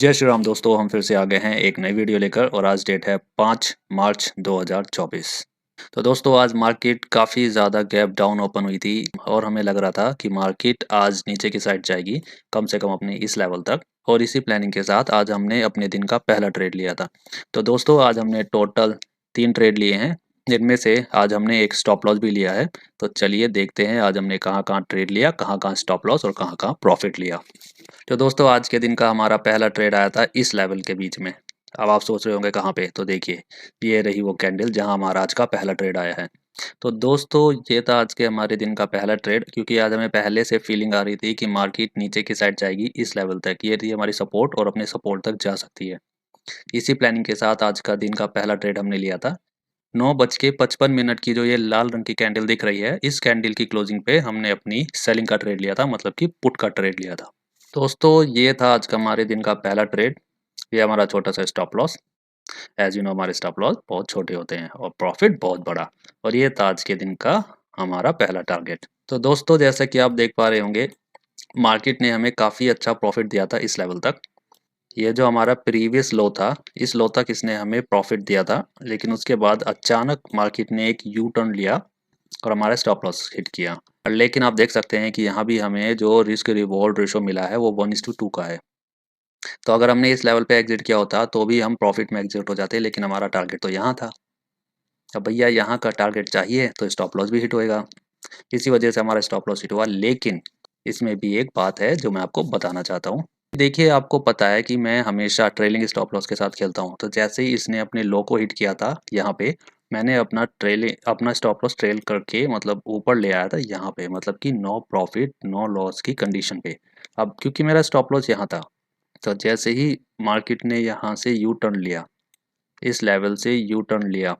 जय श्री राम दोस्तों, हम फिर से आ गए हैं एक नई वीडियो लेकर और आज डेट है 5 मार्च 2024। तो दोस्तों आज मार्केट काफ़ी ज़्यादा गैप डाउन ओपन हुई थी और हमें लग रहा था कि मार्केट आज नीचे की साइड जाएगी, कम से कम अपने इस लेवल तक। और इसी प्लानिंग के साथ आज हमने अपने दिन का पहला ट्रेड लिया था। तो दोस्तों आज हमने टोटल 3 ट्रेड लिए हैं, इनमें से आज हमने एक स्टॉप लॉस भी लिया है। तो चलिए देखते हैं आज हमने कहाँ-कहाँ ट्रेड लिया, कहाँ-कहाँ स्टॉप लॉस और कहाँ-कहाँ प्रॉफिट लिया। तो दोस्तों आज के दिन का हमारा पहला ट्रेड आया था इस लेवल के बीच में। अब आप सोच रहे होंगे कहाँ पे, तो देखिए ये रही वो कैंडल जहां हमारा आज का पहला ट्रेड आया है। तो दोस्तों ये था आज के हमारे दिन का पहला ट्रेड, क्योंकि आज हमें पहले से फीलिंग आ रही थी कि मार्केट नीचे की साइड जाएगी इस लेवल तक, ये थी हमारी सपोर्ट और अपने सपोर्ट तक जा सकती है। इसी प्लानिंग के साथ आज का दिन का पहला ट्रेड हमने लिया था। 9:55 की जो ये लाल रंग की कैंडल दिख रही है, इस कैंडल की क्लोजिंग पे हमने अपनी सेलिंग का ट्रेड लिया था, मतलब कि पुट का ट्रेड लिया था। दोस्तों ये था आज का हमारे दिन का पहला ट्रेड। ये हमारा छोटा सा stop loss. As you know हमारे स्टॉप लॉस बहुत छोटे होते हैं और प्रॉफिट बहुत बड़ा। और ये था आज के दिन का हमारा पहला टारगेट। तो दोस्तों जैसा कि आप देख पा रहे होंगे, मार्केट ने हमें काफ़ी अच्छा प्रॉफिट दिया था इस लेवल तक। ये जो हमारा प्रीवियस लो था, इस लो तक इसने हमें प्रॉफिट दिया था, लेकिन उसके बाद अचानक मार्केट ने एक यू टर्न लिया और हमारा स्टॉप लॉस हिट किया। लेकिन आप देख सकते हैं कि यहाँ भी हमें जो रिस्क रिवॉर्ड रेशो मिला है वो 1:2 का है। तो अगर हमने इस लेवल पे एग्जिट किया होता तो भी हम प्रॉफिट में एग्जिट हो जाते, लेकिन हमारा टारगेट तो यहाँ था। अब भैया यहाँ का टारगेट चाहिए तो स्टॉप लॉस भी हिट होएगा। इसी वजह से हमारा स्टॉप लॉस हिट हुआ, लेकिन इसमें भी एक बात है जो मैं आपको बताना चाहता हूँ। देखिए आपको पता है कि मैं हमेशा ट्रेलिंग स्टॉप लॉस के साथ खेलता हूँ। तो जैसे ही इसने अपने लो को हिट किया था यहाँ पे, मैंने अपना स्टॉप लॉस ट्रेल करके मतलब ऊपर ले आया था यहाँ पे, मतलब कि नो प्रॉफिट नो लॉस की कंडीशन पे। अब क्योंकि मेरा स्टॉप लॉस यहाँ था, तो जैसे ही मार्केट ने यहाँ से यू टर्न लिया, इस लेवल से यू टर्न लिया,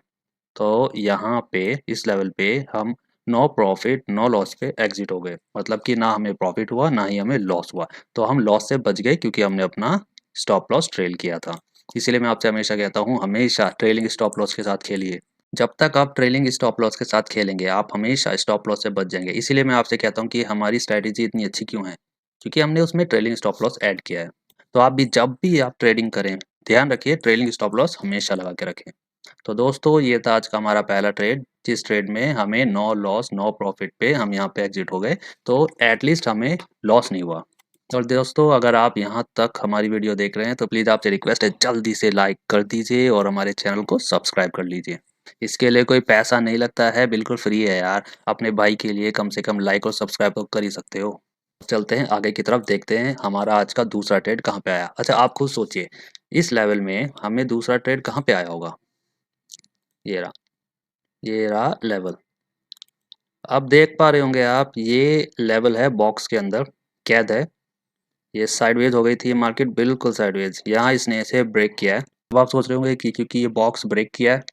तो यहाँ पे इस लेवल पे हम नो प्रॉफिट नो लॉस पे एग्जिट हो गए। मतलब कि ना हमें प्रॉफिट हुआ ना ही हमें लॉस हुआ। तो हम लॉस से बच गए क्योंकि हमने अपना स्टॉप लॉस ट्रेल किया था। इसीलिए मैं आपसे हमेशा कहता हूँ, हमेशा ट्रेलिंग स्टॉप लॉस के साथ खेलिए। जब तक आप ट्रेलिंग स्टॉप लॉस के साथ खेलेंगे आप हमेशा स्टॉप लॉस से बच जाएंगे। इसीलिए मैं आपसे कहता हूँ कि हमारी स्ट्रैटेजी इतनी अच्छी क्यों है, क्योंकि हमने उसमें ट्रेलिंग स्टॉप लॉस ऐड किया है। तो आप भी जब भी आप ट्रेडिंग करें, ध्यान रखिए ट्रेलिंग स्टॉप लॉस हमेशा लगा के रखें। तो दोस्तों ये था आज का हमारा पहला ट्रेड, जिस ट्रेड में हमें नो लॉस नो प्रॉफिट पे हम यहाँ पे एग्जिट हो गए। तो एटलीस्ट हमें लॉस नहीं हुआ। और दोस्तों अगर आप यहाँ तक हमारी वीडियो देख रहे हैं तो प्लीज़ आपसे रिक्वेस्ट है, जल्दी से लाइक कर दीजिए और हमारे चैनल को सब्सक्राइब कर लीजिए। इसके लिए कोई पैसा नहीं लगता है, बिल्कुल फ्री है यार। अपने भाई के लिए कम से कम लाइक और सब्सक्राइब तो कर ही सकते हो। चलते हैं आगे की तरफ, देखते हैं हमारा आज का दूसरा ट्रेड कहाँ पे आया। अच्छा आप खुद सोचिए, इस लेवल में हमें दूसरा ट्रेड कहाँ पे आया होगा। ये रहा, ये रहा लेवल। अब देख पा रहे होंगे आप, ये लेवल है बॉक्स के अंदर कैद है। ये साइडवेज हो गई थी मार्केट, बिल्कुल साइडवेज। यहाँ इसने इसे ब्रेक किया है। अब आप सोच रहे होंगे कि क्योंकि ये बॉक्स ब्रेक किया है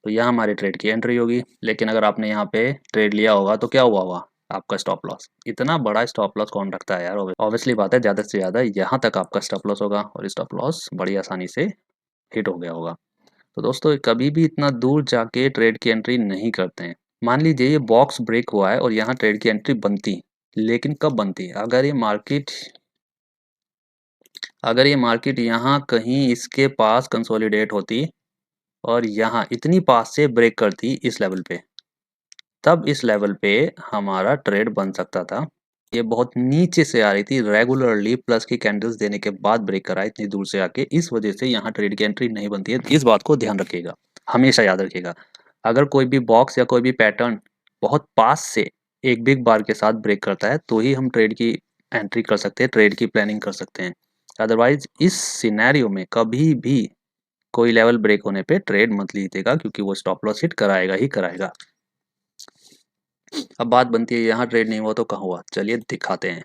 तो यहाँ हमारे ट्रेड की एंट्री होगी, लेकिन अगर आपने यहाँ पे ट्रेड लिया होगा तो क्या हुआ होगा, आपका स्टॉप लॉस। इतना बड़ा स्टॉप लॉस कौन रखता है यार। ऑब्वियसली बात है, ज़्यादा से ज़्यादा यहाँ तक आपका स्टॉप लॉस होगा और स्टॉप लॉस बड़ी आसानी से हिट हो गया होगा। तो दोस्तों कभी भी इतना दूर जाके ट्रेड की एंट्री नहीं करते हैं। मान लीजिए ये बॉक्स ब्रेक हुआ है और यहाँ ट्रेड की एंट्री बनती, लेकिन कब बनती, अगर ये मार्केट यहाँ कहीं इसके पास कंसोलिडेट होती और यहाँ इतनी पास से ब्रेक करती इस लेवल पे, तब इस लेवल पे हमारा ट्रेड बन सकता था। ये बहुत नीचे से आ रही थी, रेगुलरली प्लस की कैंडल्स देने के बाद ब्रेक करा इतनी दूर से आके, इस वजह से यहाँ ट्रेड की एंट्री नहीं बनती है। इस बात को ध्यान रखिएगा, हमेशा याद रखिएगा। अगर कोई भी बॉक्स या कोई भी पैटर्न बहुत पास से एक बिग बार के साथ ब्रेक करता है तो ही हम ट्रेड की एंट्री कर सकते हैं, ट्रेड की प्लानिंग कर सकते हैं। अदरवाइज इस सिनेरियो में कभी भी कोई लेवल ब्रेक होने पे ट्रेड मत लीजिएगा, क्योंकि वो स्टॉप लॉस हिट कराएगा ही कराएगा। अब बात बनती है यहाँ ट्रेड नहीं हुआ तो कहाँ हुआ, चलिए दिखाते हैं।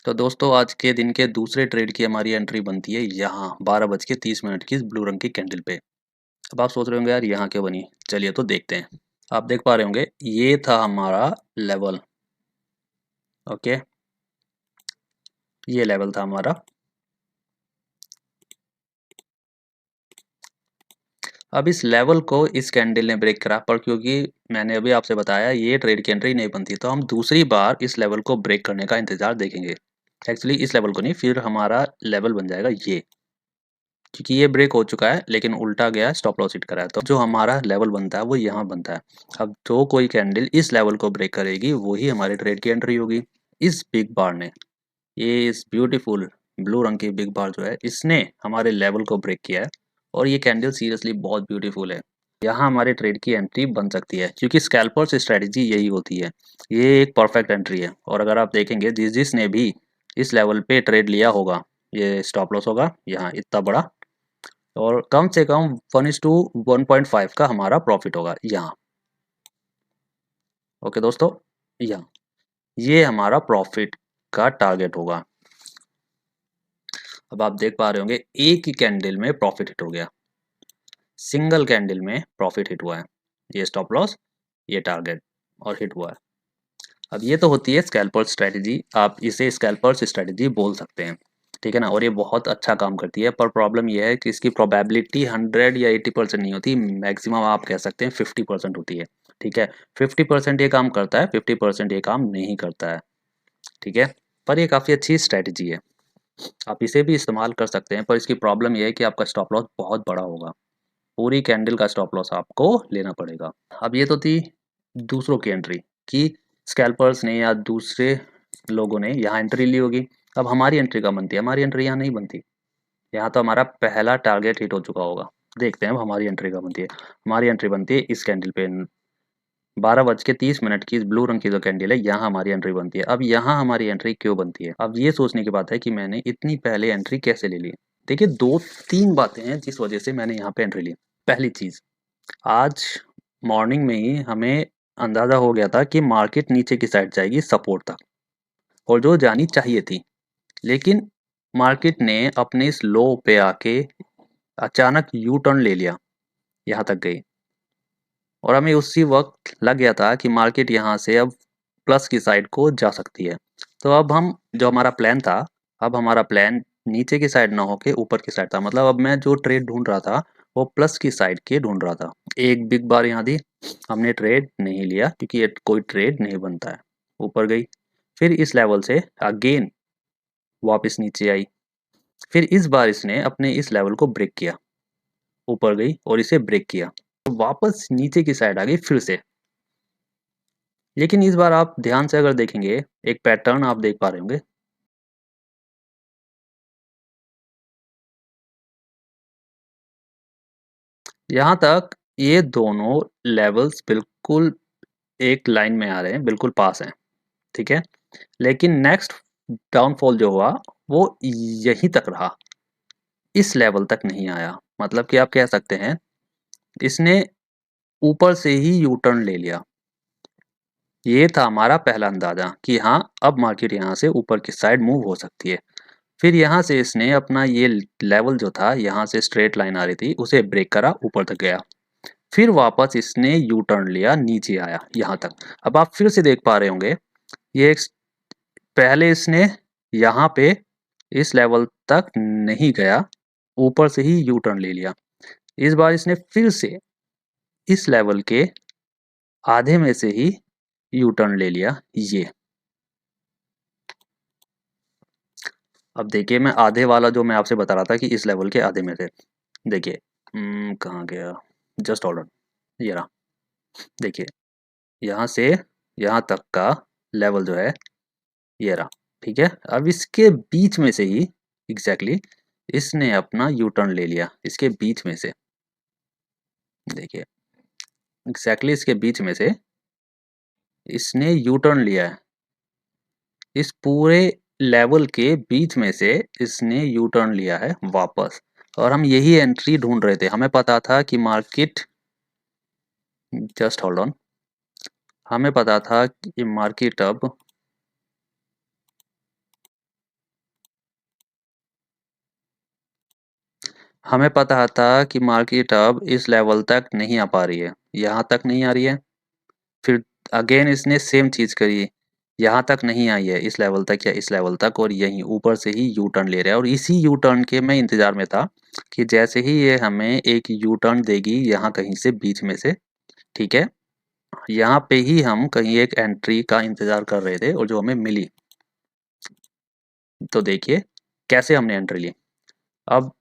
तो दोस्तों आज के दिन के दूसरे ट्रेड की हमारी एंट्री बनती है यहाँ 12:30 की इस ब्लू रंग की कैंडल पे। अब आप सोच रहे होंगे यार यहाँ क्यों बनी, चलिए तो देखते हैं। आप देख पा रहे होंगे ये था हमारा लेवल। ओके, ये लेवल था हमारा। अब इस लेवल को इस कैंडल ने ब्रेक करा, पर क्योंकि मैंने अभी आपसे बताया ये ट्रेड की एंट्री नहीं बनती, तो हम दूसरी बार इस लेवल को ब्रेक करने का इंतजार देखेंगे। एक्चुअली इस लेवल को नहीं, फिर हमारा लेवल बन जाएगा ये, क्योंकि ये ब्रेक हो चुका है लेकिन उल्टा गया, स्टॉप लॉस हिट करा है, तो जो हमारा लेवल बनता है वो यहाँ बनता है। अब जो कोई कैंडल इस लेवल को ब्रेक करेगी वही हमारे ट्रेड की एंट्री होगी। इस बिग बार ने, ये इस ब्यूटीफुल ब्लू रंग की बिग बार जो है, इसने हमारे लेवल को ब्रेक किया है और ये कैंडल सीरियसली बहुत ब्यूटीफुल है। यहाँ हमारे ट्रेड की एंट्री बन सकती है, क्योंकि स्कैल्पर्स स्ट्रेटजी यही होती है। ये एक परफेक्ट एंट्री है, और अगर आप देखेंगे जिसने भी इस लेवल पे ट्रेड लिया होगा, ये स्टॉप लॉस होगा यहाँ इतना बड़ा, और कम से कम 1:1.5 का हमारा प्रॉफिट होगा यहाँ। ओके दोस्तों, यहाँ ये हमारा प्रॉफिट का टारगेट होगा। अब आप देख पा रहे होंगे एक ही कैंडल में प्रॉफिट हिट हो गया, सिंगल कैंडल में प्रॉफिट हिट हुआ है। ये स्टॉप लॉस, ये टारगेट, और हिट हुआ है। अब ये तो होती है स्कैल्पर स्ट्रेटजी, आप इसे स्कैल्पर स्ट्रेटजी बोल सकते हैं, ठीक है ना, और ये बहुत अच्छा काम करती है। पर प्रॉब्लम ये है कि इसकी प्रोबेबिलिटी 100 या 80% नहीं होती, मैक्सिमम आप कह सकते हैं 50% होती है। ठीक है, 50% ये काम करता है, 50% ये काम नहीं करता है। ठीक है, पर ये काफ़ी अच्छी स्ट्रेटजी है, आप इसे भी इस्तेमाल कर सकते हैं। पर इसकी प्रॉब्लम ये है कि आपका स्टॉप लॉस बहुत बड़ा होगा, पूरी कैंडल का स्टॉप लॉस आपको लेना पड़ेगा। अब ये तो थी दूसरों की एंट्री, कि स्कैल्पर्स ने या दूसरे लोगों ने यहाँ एंट्री ली होगी। अब हमारी एंट्री कहाँ बनती है? हमारी एंट्री यहाँ नहीं बनती, यहाँ तो हमारा पहला टारगेट हिट हो चुका होगा। देखते हैं अब हमारी एंट्री कहाँ बनती है। हमारी एंट्री बनती है इस कैंडल पे, 12:30 की इस ब्लू रंग की जो कैंडल है, यहाँ हमारी एंट्री बनती है। अब यहाँ हमारी एंट्री क्यों बनती है? अब ये सोचने की बात है कि मैंने इतनी पहले एंट्री कैसे ले ली। देखिए, 2-3 बातें हैं जिस वजह से मैंने यहाँ पे एंट्री ली। पहली चीज़, आज मॉर्निंग में ही हमें अंदाज़ा हो गया था कि मार्केट नीचे की साइड जाएगी सपोर्ट तक, और जो जानी चाहिए थी, लेकिन मार्केट ने अपने इस लो पे आके अचानक यू टर्न ले लिया, यहाँ तक गई, और हमें उसी वक्त लग गया था कि मार्केट यहाँ से अब प्लस की साइड को जा सकती है। तो अब हम, जो हमारा प्लान था, अब हमारा प्लान नीचे की साइड ना होके ऊपर की साइड था। मतलब अब मैं जो ट्रेड ढूंढ रहा था वो प्लस की साइड के ढूंढ रहा था। एक बिग बार यहाँ दी, हमने ट्रेड नहीं लिया क्योंकि ये कोई ट्रेड नहीं बनता है। ऊपर गई, फिर इस लेवल से अगेन वापस नीचे आई, फिर इस बार इसने अपने इस लेवल को ब्रेक किया, ऊपर गई और इसे ब्रेक किया, तो वापस नीचे की साइड आ गई फिर से। लेकिन इस बार आप ध्यान से अगर देखेंगे, एक पैटर्न आप देख पा रहे होंगे, यहाँ तक ये दोनों लेवल्स बिल्कुल एक लाइन में आ रहे हैं, बिल्कुल पास हैं, ठीक है। लेकिन नेक्स्ट डाउनफॉल जो हुआ वो यहीं तक रहा, इस लेवल तक नहीं आया। मतलब कि आप कह सकते हैं इसने ऊपर से ही यू टर्न ले लिया। ये था हमारा पहला अंदाजा कि हाँ, अब मार्केट यहाँ से ऊपर की साइड मूव हो सकती है। फिर यहाँ से इसने अपना ये लेवल जो था, यहाँ से स्ट्रेट लाइन आ रही थी, उसे ब्रेक करा, ऊपर तक गया, फिर वापस इसने यू टर्न लिया, नीचे आया यहाँ तक। अब आप फिर से देख पा रहे होंगे, ये पहले इसने यहाँ पे इस लेवल तक नहीं गया, ऊपर से ही यू टर्न ले लिया। इस बार इसने फिर से इस लेवल के आधे में से ही यू टर्न ले लिया, ये। अब देखिए, मैं आधे वाला जो मैं आपसे बता रहा था कि इस लेवल के आधे में से, देखिए कहाँ गया, जस्ट होल्ड ऑन, ये रहा। देखिए, यहाँ से यहाँ तक का लेवल जो है ये रहा, ठीक है। अब इसके बीच में से ही एग्जैक्टली इसने अपना यू टर्न ले लिया, इसके बीच में से, देखिए एग्जैक्टली इसके बीच में से इसने यू टर्न लिया है। इस पूरे लेवल के बीच में से इसने यू टर्न लिया है वापस, और हम यही एंट्री ढूंढ रहे थे। हमें पता था कि मार्केट, जस्ट होल्ड ऑन, हमें पता था कि मार्केट अब हमें पता था कि मार्केट अब इस लेवल तक नहीं आ पा रही है, यहाँ तक नहीं आ रही है। फिर अगेन इसने सेम चीज़ करी, यहाँ तक नहीं आई है, इस लेवल तक या इस लेवल तक, और यहीं ऊपर से ही यू टर्न ले रहा है। और इसी यू टर्न के मैं इंतज़ार में था कि जैसे ही ये हमें एक यू टर्न देगी यहाँ कहीं से बीच में से, ठीक है, यहाँ पे ही हम कहीं एक एंट्री का इंतज़ार कर रहे थे, और जो हमें मिली। तो देखिए कैसे हमने एंट्री ली। अब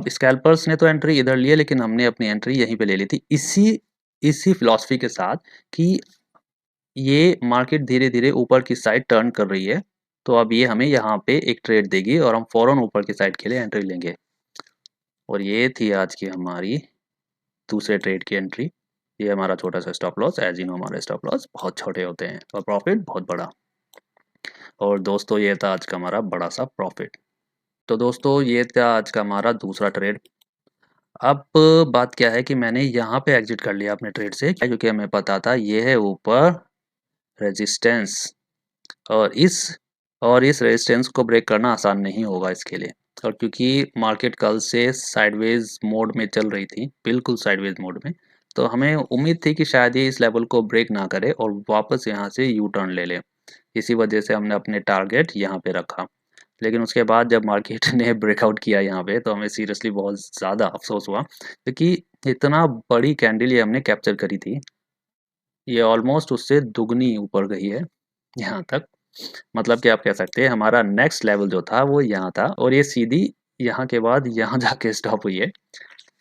स्कैल्पर्स ने तो एंट्री इधर ली है, लेकिन हमने अपनी एंट्री यहीं पे ले ली थी, इसी फिलॉसफी के साथ कि ये मार्केट धीरे-धीरे ऊपर की साइड टर्न कर रही है, तो अब ये हमें यहाँ पे एक ट्रेड देगी और हम फ़ौरन ऊपर की साइड के लिए एंट्री लेंगे। और ये थी आज की हमारी दूसरे ट्रेड की एंट्री। ये हमारा छोटा सा stop loss. As you know हमारे स्टॉप लॉस बहुत छोटे होते हैं और प्रॉफिट बहुत बड़ा। और दोस्तों ये था आज का हमारा बड़ा सा प्रॉफिट। तो दोस्तों ये था आज का हमारा दूसरा ट्रेड। अब बात क्या है कि मैंने यहाँ पे एग्जिट कर लिया अपने ट्रेड से, क्योंकि हमें पता था ये है ऊपर रेजिस्टेंस, और इस रेजिस्टेंस को ब्रेक करना आसान नहीं होगा इसके लिए। और क्योंकि मार्केट कल से साइडवेज मोड में चल रही थी, बिल्कुल साइडवेज मोड में, तो हमें उम्मीद थी कि शायद ये इस लेवल को ब्रेक ना करे और वापस यहाँ से यू टर्न ले ले। इसी वजह से हमने अपने टारगेट यहाँ पे रखा। लेकिन उसके बाद जब मार्केट ने ब्रेकआउट किया यहाँ पे, तो हमें सीरियसली बहुत ज़्यादा अफसोस हुआ, क्योंकि इतना बड़ी कैंडल ये हमने कैप्चर करी थी। ये ऑलमोस्ट उससे दुगनी ऊपर गई है यहाँ तक। मतलब कि आप कह सकते हैं हमारा नेक्स्ट लेवल जो था वो यहाँ था, और ये सीधी यहाँ के बाद यहाँ जाके स्टॉप हुई है।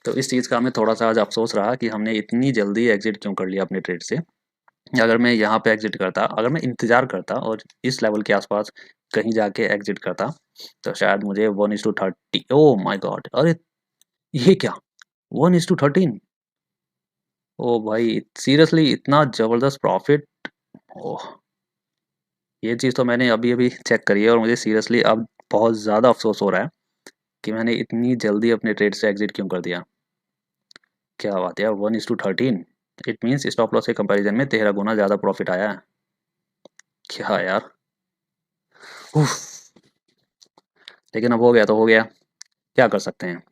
तो इस चीज़ का हमें थोड़ा-सा आज अफ़सोस रहा कि हमने इतनी जल्दी एग्ज़िट क्यों कर लिया अपने ट्रेड से। अगर मैं यहाँ पे एग्ज़िट करता, अगर मैं इंतज़ार करता और इस लेवल के आस-पास कहीं जाके एग्ज़िट करता, तो शायद मुझे 1:30 ओह माय गॉड! अरे! ये क्या? 1:13 ओह भाई! सीरियसली इतना ज़बरदस्त प्रॉफ़िट! ओह! ये चीज़ तो मैंने अभी-अभी चेक करी है और मुझे सीरियसली अब बहुत ज़्यादा अफ़सोस हो रहा है कि मैंने इतनी जल्दी अपने ट्रेड से एग्ज़िट क्यों कर दिया। क्या बात है यार, 1:13 इट मीन्स स्टॉप लॉस के कंपैरिज़न में 13 गुना ज़्यादा प्रॉफ़िट आया है। क्या यार! उफ़! लेकिन अब हो गया तो हो गया, क्या कर सकते हैं।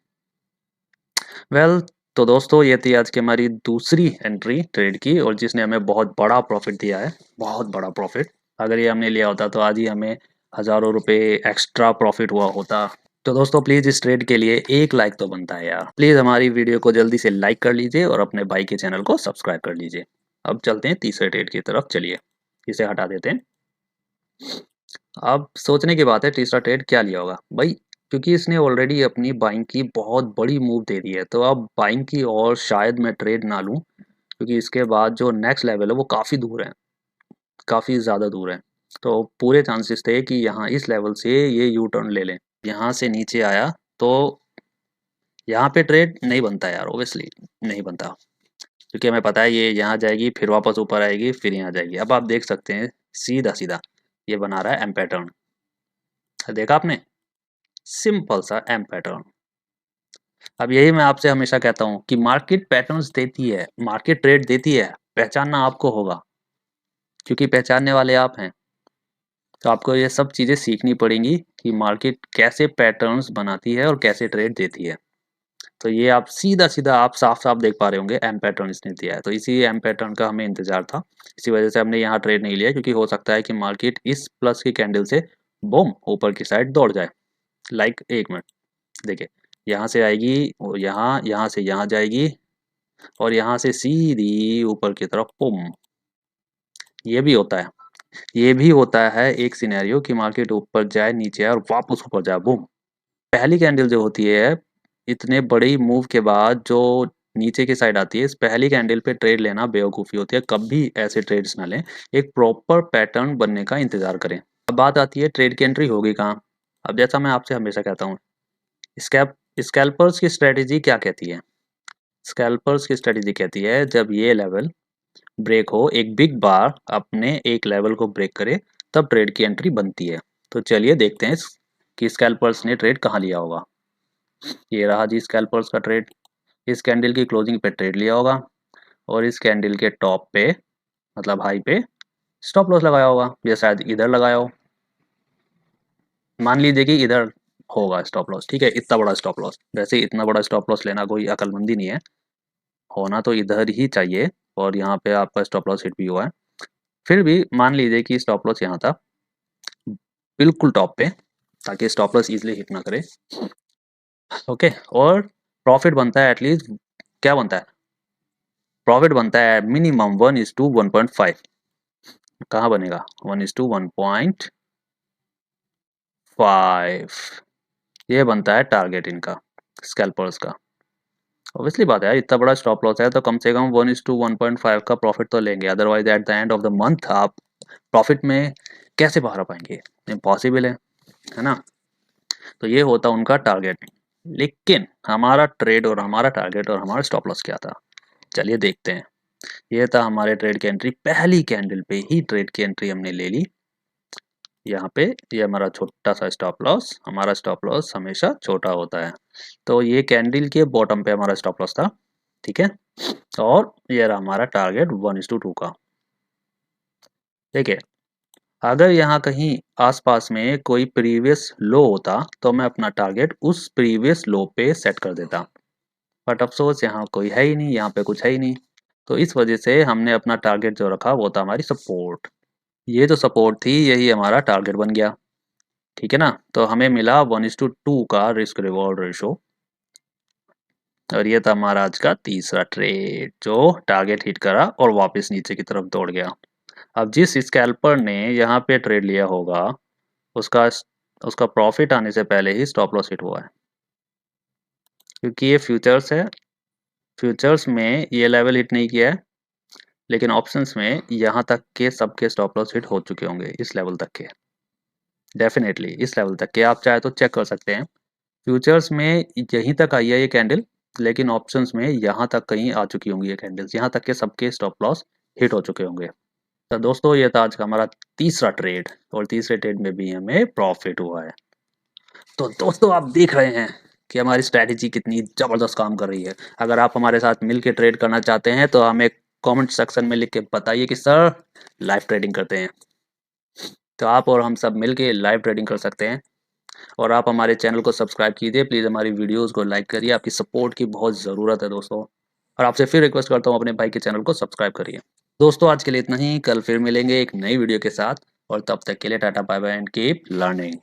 वेल तो दोस्तों ये थी आज की हमारी दूसरी एंट्री ट्रेड की, और जिसने हमें बहुत बड़ा प्रॉफ़िट दिया है, बहुत बड़ा प्रॉफ़िट। अगर ये हमने लिया होता तो आज ही हमें हज़ारों रुपए एक्स्ट्रा प्रॉफ़िट हुआ होता। तो दोस्तों प्लीज़ इस ट्रेड के लिए एक लाइक तो बनता है यार। प्लीज़ हमारी वीडियो को जल्दी से लाइक कर लीजिए और अपने भाई के चैनल को सब्सक्राइब कर लीजिए। अब चलते हैं तीसरे ट्रेड की तरफ, चलिए इसे हटा देते हैं। अब सोचने की बात है तीसरा ट्रेड क्या लिया होगा भाई, क्योंकि इसने ऑलरेडी अपनी बाइंग की बहुत बड़ी मूव दे दी है, तो अब बाइंग की और शायद मैं ट्रेड ना लूं, क्योंकि इसके बाद जो नेक्स्ट लेवल है वो काफ़ी दूर है, काफ़ी ज़्यादा दूर है। तो पूरे चांसेस थे कि यहाँ इस लेवल से ये यू टर्न ले लें। यहाँ से नीचे आया तो यहाँ पे ट्रेड नहीं बनता यार, ओबियसली नहीं बनता, क्योंकि हमें पता है ये यहाँ जाएगी, फिर वापस ऊपर आएगी, फिर यहाँ जाएगी। अब आप देख सकते हैं सीधा सीधा ये बना रहा है एम पैटर्न, देखा आपने, सिंपल सा एम पैटर्न। अब यही मैं आपसे हमेशा कहता हूँ कि मार्केट पैटर्न्स देती है, मार्केट ट्रेड देती है, पहचानना आपको होगा, क्योंकि पहचानने वाले आप हैं। तो आपको ये सब चीज़ें सीखनी पड़ेंगी कि मार्केट कैसे पैटर्न्स बनाती है और कैसे ट्रेड देती है। तो ये आप सीधा-सीधा आप साफ-साफ देख पा रहे होंगे एम पैटर्न इसने दिया है, तो इसी एम पैटर्न का हमें इंतज़ार था। इसी वजह से हमने यहाँ ट्रेड नहीं लिया, क्योंकि हो सकता है कि मार्केट इस प्लस की कैंडल से बूम ऊपर की साइड दौड़ जाए। लाइक 1 मिनट देखिए, यहाँ से आएगी और यहाँ से यहाँ जाएगी और यहाँ से सीधी ऊपर की तरफ बूम। ये भी होता है, ये भी होता है एक सिनेरियो कि मार्केट ऊपर जाए, नीचे आए और वापस ऊपर जाए बूम। पहली कैंडल जो होती है, इतने बड़ी मूव के बाद जो नीचे की साइड आती है, इस पहली कैंडल पे ट्रेड लेना बेवकूफ़ी होती है, कभी ऐसे ट्रेड्स ना लें। एक प्रॉपर पैटर्न बनने का इंतज़ार करें। अब बात आती है ट्रेड की एंट्री होगी कहाँ? अब जैसा मैं आपसे हमेशा कहता हूँ, स्कैल्पर्स की स्ट्रैटेजी क्या कहती है? स्कैल्पर्स की स्ट्रैटेजी कहती है जब ये लेवल ब्रेक हो, एक बिग बार अपने एक लेवल को ब्रेक करे, तब ट्रेड की एंट्री बनती है। तो चलिए देखते हैं कि स्कैल्पर्स ने ट्रेड कहाँ लिया होगा। ये रहा जी स्कैल्पर्स का ट्रेड। इस कैंडल की क्लोजिंग पे ट्रेड लिया होगा और इस कैंडल के टॉप पे, मतलब हाई पे, स्टॉप लॉस लगाया होगा, या शायद इधर लगाया हो। मान लीजिए कि इधर होगा स्टॉप लॉस, ठीक है, इतना बड़ा स्टॉप लॉस। वैसे इतना बड़ा स्टॉप लॉस लेना कोई अकलमंदी नहीं है, होना तो इधर ही चाहिए, और यहाँ पे आपका स्टॉप लॉस हिट भी हुआ है। फिर भी मान लीजिए कि स्टॉप लॉस यहाँ था, बिल्कुल टॉप पे, ताकि स्टॉप लॉस इजिली हिट ना करे। ओके, और प्रॉफिट बनता है एटलीस्ट, क्या बनता है, प्रॉफिट बनता है मिनिमम 1:1.5। कहाँ बनेगा 1:1.5? 1.5 ये बनता है टारगेट इनका स्कैल्पर्स का। ऑब्वियसली बात है यार, इतना बड़ा स्टॉप लॉस है तो कम से कम 1:1.5 का प्रॉफिट तो लेंगे, otherwise at the end of the month आप प्रॉफिट में कैसे बाहर आ पाएंगे, इम्पॉसिबल है ना। तो ये होता उनका टारगेट। लेकिन हमारा ट्रेड और हमारा टारगेट और हमारा स्टॉप लॉस क्या था, चलिए देखते हैं। ये था हमारे ट्रेड की एंट्री, पहली कैंडल पे ही ट्रेड की एंट्री हमने ले ली। यहाँ पे ये हमारा छोटा सा स्टॉप लॉस, हमारा स्टॉप लॉस हमेशा छोटा होता है। तो ये कैंडल के बॉटम पे हमारा स्टॉप लॉस था, ठीक है। और ये रहा हमारा टारगेट 1:2 का। देखिए अगर यहाँ कहीं आसपास में कोई प्रीवियस लो होता तो मैं अपना टारगेट उस प्रीवियस लो पे सेट कर देता, बट अफसोस यहाँ कोई है ही नहीं, यहाँ पे कुछ है ही नहीं। तो इस वजह से हमने अपना टारगेट जो रखा वो था हमारी सपोर्ट। ये जो सपोर्ट थी यही हमारा टारगेट बन गया, ठीक है ना। तो हमें मिला 1:2 का रिस्क रिवॉर्ड रेशो। और ये था हमारा आज का तीसरा ट्रेड जो टारगेट हिट करा और वापस नीचे की तरफ दौड़ गया। अब जिस स्कैल्पर ने यहाँ पे ट्रेड लिया होगा उसका उसका प्रॉफिट आने से पहले ही स्टॉप लॉस हिट हुआ है, क्योंकि ये फ्यूचर्स है। फ्यूचर्स में ये लेवल हिट नहीं किया है, लेकिन ऑप्शंस में यहाँ तक के सबके स्टॉप लॉस हिट हो चुके होंगे, इस लेवल तक के, डेफिनेटली इस लेवल तक के। आप चाहे तो चेक कर सकते हैं, फ्यूचर्स में यहीं तक आई है ये कैंडल, लेकिन ऑप्शंस में यहाँ तक कहीं आ चुकी होंगी ये कैंडल्स, यहाँ तक के सबके स्टॉप लॉस हिट हो चुके होंगे। तो दोस्तों ये था आज का हमारा तीसरा ट्रेड, और तीसरे ट्रेड में भी हमें प्रॉफिट हुआ है। तो दोस्तों आप देख रहे हैं कि हमारी स्ट्रैटेजी कितनी ज़बरदस्त काम कर रही है। अगर आप हमारे साथ मिल के ट्रेड करना चाहते हैं तो हमें कमेंट सेक्शन में लिख के बताइए कि सर लाइव ट्रेडिंग करते हैं। तो आप और हम सब मिल के लाइव ट्रेडिंग कर सकते हैं। और आप हमारे चैनल को सब्सक्राइब कीजिए, प्लीज़ हमारी वीडियोस को लाइक करिए, आपकी सपोर्ट की बहुत ज़रूरत है दोस्तों। और आपसे फिर रिक्वेस्ट करता हूँ अपने भाई के चैनल को सब्सक्राइब करिए। दोस्तों आज के लिए इतना ही, कल फिर मिलेंगे एक नई वीडियो के साथ, और तब तक के लिए tata bye bye and keep learning.